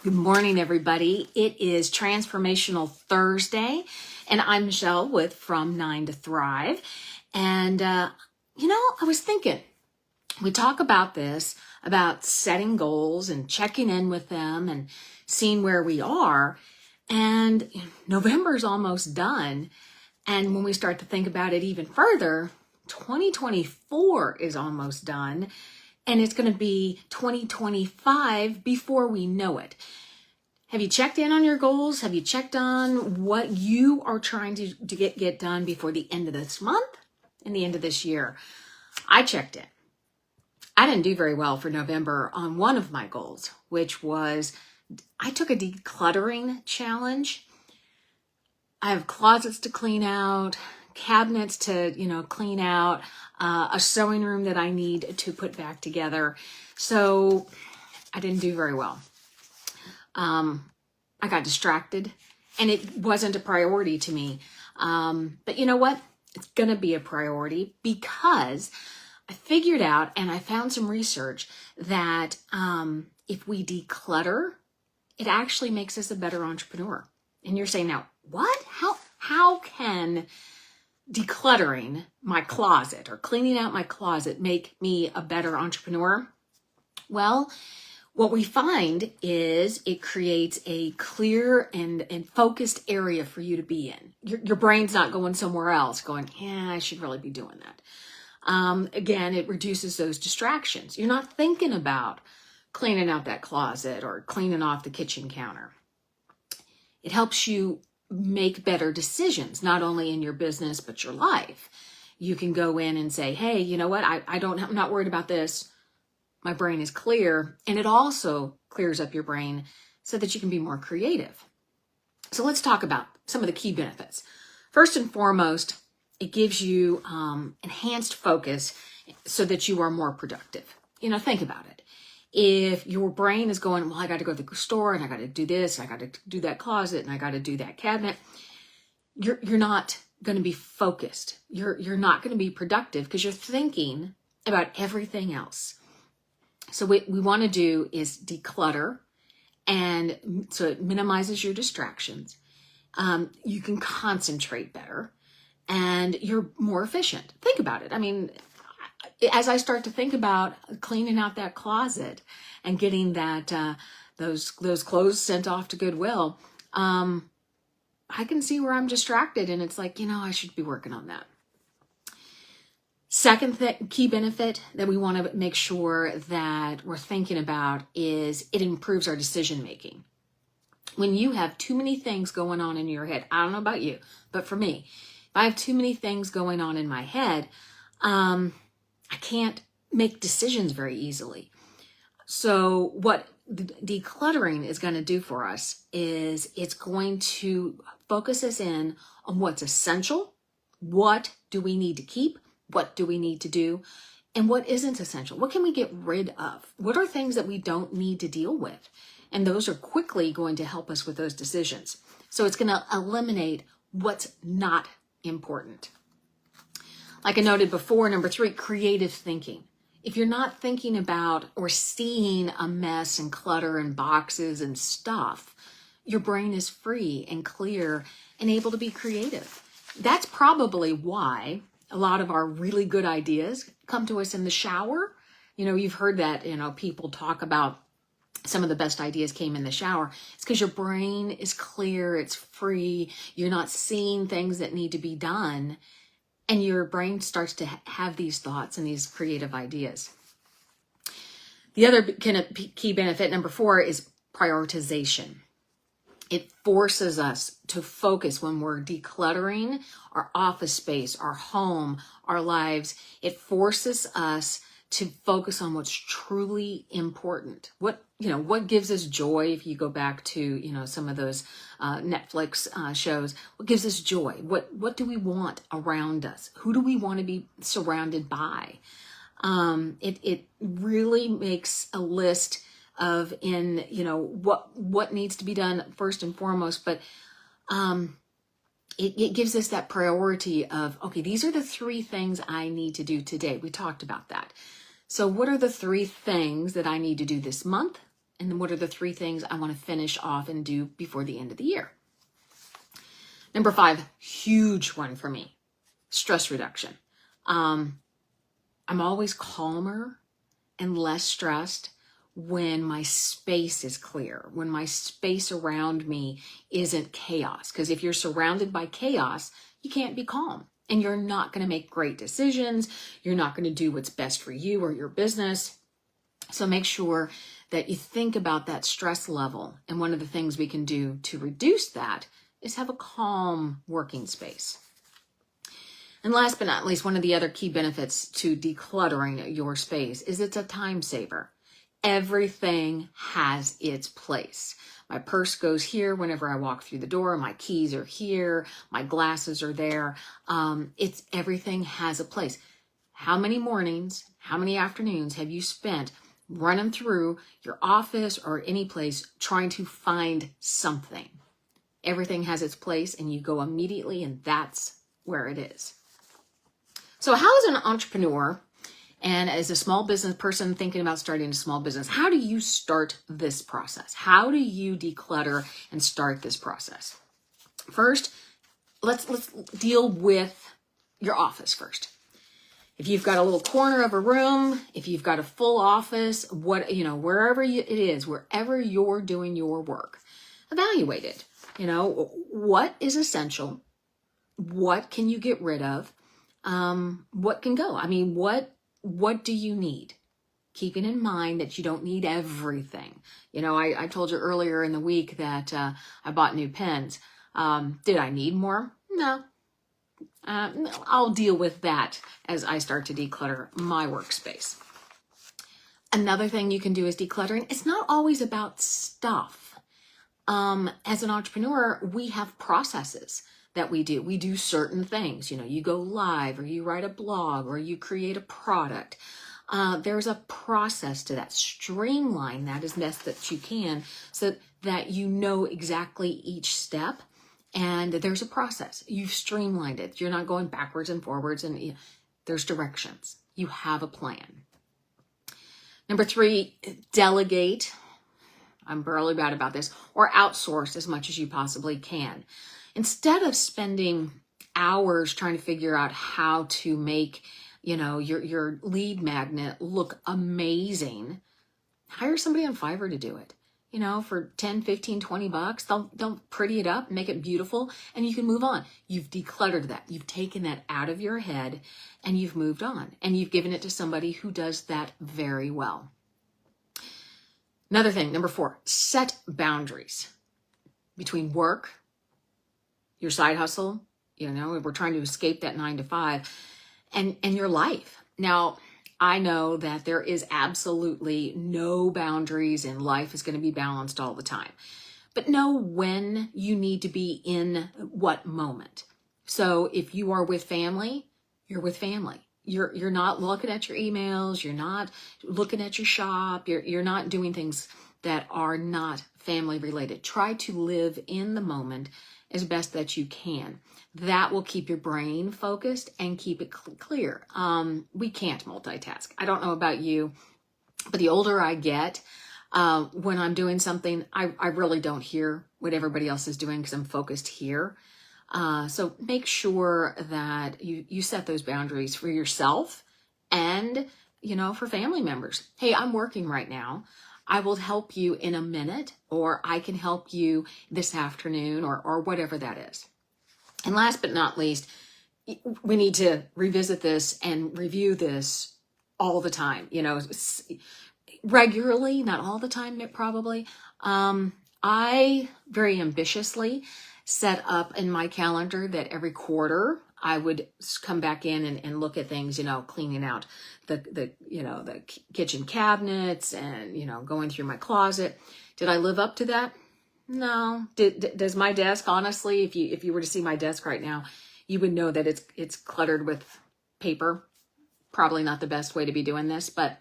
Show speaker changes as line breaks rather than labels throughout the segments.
Good morning, everybody. It is Transformational Thursday, and I'm Michele with From 9 to Thrive. And, I was thinking, we talk about this, about setting goals and checking in with them and seeing where we are. And November's almost done. And when we start to think about it even further, 2024 is almost done. And it's going to be 2025 before we know it. Have you checked in on your goals? Have you checked on what you are trying to get done before the end of this month and the end of this year? I checked in. I didn't do very well for November on one of my goals, which was I took a decluttering challenge. I have closets to clean out, cabinets to, clean out, a sewing room that I need to put back together. So I didn't do very well. I got distracted and it wasn't a priority to me. But you know what? It's going to be a priority because I figured out and I found some research that if we declutter, it actually makes us a better entrepreneur. And you're saying, now, what? How can decluttering my closet or cleaning out my closet make me a better entrepreneur? Well, what we find is it creates a clear and focused area for you to be in. Your brain's not going somewhere else going, yeah, I should really be doing that. Again, it reduces those distractions. You're not thinking about cleaning out that closet or cleaning off the kitchen counter. It helps you make better decisions, not only in your business, but your life. You can go in and say, hey, you know what? I'm not worried about this. My brain is clear. And it also clears up your brain so that you can be more creative. So let's talk about some of the key benefits. First and foremost, it gives you enhanced focus so that you are more productive. Think about it. If your brain is going, well, I got to go to the store and I got to do this, and I got to do that closet and I got to do that cabinet, you're not going to be focused. You're not going to be productive because you're thinking about everything else. So what we want to do is declutter, and so it minimizes your distractions. You can concentrate better and you're more efficient. Think about it. I mean, as I start to think about cleaning out that closet and getting that those clothes sent off to Goodwill, I can see where I'm distracted, and it's like, I should be working on that. Second key benefit that we want to make sure that we're thinking about is it improves our decision making. When you have too many things going on in your head, I don't know about you, but for me, if I have too many things going on in my head, I can't make decisions very easily. So what decluttering is going to do for us is it's going to focus us in on what's essential, what do we need to keep, what do we need to do, and what isn't essential. What can we get rid of? What are things that we don't need to deal with? And those are quickly going to help us with those decisions. So it's going to eliminate what's not important. Like I noted before, number 3, creative thinking. If you're not thinking about or seeing a mess and clutter and boxes and stuff, your brain is free and clear and able to be creative. That's probably why a lot of our really good ideas come to us in the shower. You've heard that, people talk about some of the best ideas came in the shower. It's because your brain is clear, it's free, you're not seeing things that need to be done. And your brain starts to have these thoughts and these creative ideas. The other key benefit, number 4, is prioritization. It forces us to focus when we're decluttering our office space, our home, our lives. It forces us to focus on what's truly important. What gives us joy? If you go back to, some of those Netflix shows, what gives us joy? What do we want around us? Who do we want to be surrounded by? It really makes a list of what needs to be done first and foremost, but it gives us that priority of, okay, these are the 3 things I need to do today. We talked about that. So what are the 3 things that I need to do this month And what are the 3 things I want to finish off and do before the end of the year? Number 5, huge one for me, stress reduction. I'm always calmer and less stressed when my space is clear, when my space around me isn't chaos. Because if you're surrounded by chaos, you can't be calm and you're not going to make great decisions. You're not going to do what's best for you or your business. So make sure that you think about that stress level. And one of the things we can do to reduce that is have a calm working space. And last but not least, one of the other key benefits to decluttering your space is it's a time saver. Everything has its place. My purse goes here whenever I walk through the door. My keys are here. My glasses are there. Everything has a place. How many mornings, how many afternoons have you spent running through your office or any place trying to find something? Everything has its place and you go immediately, and that's where it is. So how, as an entrepreneur and as a small business person thinking about starting a small business, how do you start this process? How do you declutter and start this process? First, let's deal with your office first. If you've got a little corner of a room, if you've got a full office, wherever it is, wherever you're doing your work, evaluate it. What is essential? What can you get rid of? What can go? What do you need? Keeping in mind that you don't need everything. I told you earlier in the week that I bought new pens. Did I need more? No. I'll deal with that as I start to declutter my workspace. Another thing you can do is decluttering. It's not always about stuff. As an entrepreneur, we have processes that we do. We do certain things. You go live, or you write a blog, or you create a product. There's a process to that. Streamline that as best that you can so that you know exactly each step. And there's a process. You've streamlined it. You're not going backwards and forwards, and there's directions. You have a plan. Number 3, delegate. I'm really bad about this. Or outsource as much as you possibly can. Instead of spending hours trying to figure out how to make, your lead magnet look amazing, hire somebody on Fiverr to do it. For 10, 15, 20 bucks, they'll pretty it up, make it beautiful, and you can move on. You've decluttered that. You've taken that out of your head and you've moved on, and you've given it to somebody who does that very well. Another thing, number 4, set boundaries between work, your side hustle, we're trying to escape that 9 to 5, and your life. Now, I know that there is absolutely no boundaries and life is going to be balanced all the time. But know when you need to be in what moment. So if you are with family, you're with family. You're not looking at your emails, you're not looking at your shop, you're not doing things that are not family related. Try to live in the moment as best that you can. That will keep your brain focused and keep it clear. We can't multitask. I don't know about you, but the older I get, when I'm doing something, I really don't hear what everybody else is doing because I'm focused here. So make sure that you set those boundaries for yourself and, for family members. Hey, I'm working right now. I will help you in a minute, or I can help you this afternoon, or whatever that is. And last but not least, we need to revisit this and review this all the time, regularly, not all the time, probably. I very ambitiously set up in my calendar that every quarter I would come back in and look at things, cleaning out the kitchen cabinets and, going through my closet. Did I live up to that? No. Does my desk, honestly, if you were to see my desk right now, you would know that it's cluttered with paper. Probably not the best way to be doing this, but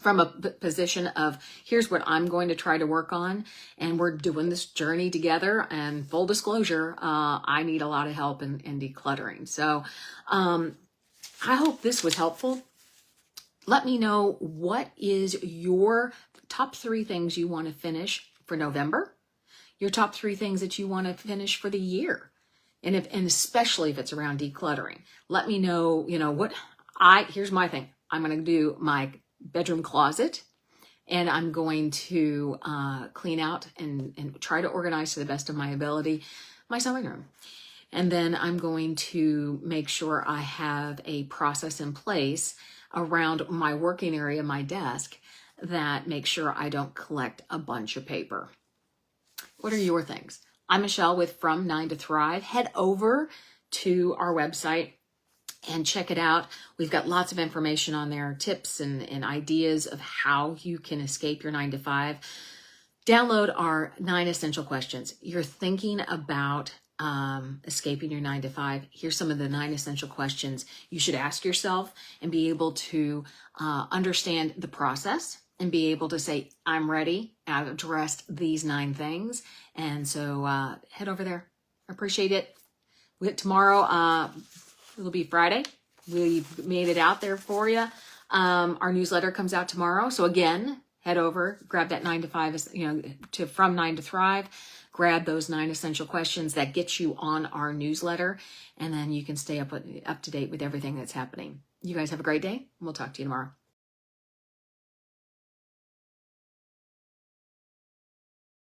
from a position of here's what I'm going to try to work on, and we're doing this journey together, and full disclosure, I need a lot of help in decluttering. So I hope this was helpful. Let me know, what is your top 3 things you want to finish for November, your top 3 things that you want to finish for the year. And especially if it's around decluttering, let me know, here's my thing. I'm going to do my bedroom closet, and I'm going to clean out and try to organize to the best of my ability my sewing room. And then I'm going to make sure I have a process in place around my working area, my desk, that makes sure I don't collect a bunch of paper. What are your things? I'm Michele with From 9 to Thrive. Head over to our website and check it out. We've got lots of information on there, tips and ideas of how you can escape your 9 to 5. Download our 9 essential questions. You're thinking about escaping your 9 to 5. Here's some of the 9 essential questions you should ask yourself and be able to understand the process and be able to say, I'm ready. I've addressed these 9 things. And so head over there. I appreciate it. Tomorrow, it'll be Friday. We made it out there for you. Our newsletter comes out tomorrow. So again, head over, grab that 9 to 5, to From 9 to Thrive. Grab those 9 essential questions that get you on our newsletter. And then you can stay up to date with everything that's happening. You guys have a great day. We'll talk to you tomorrow.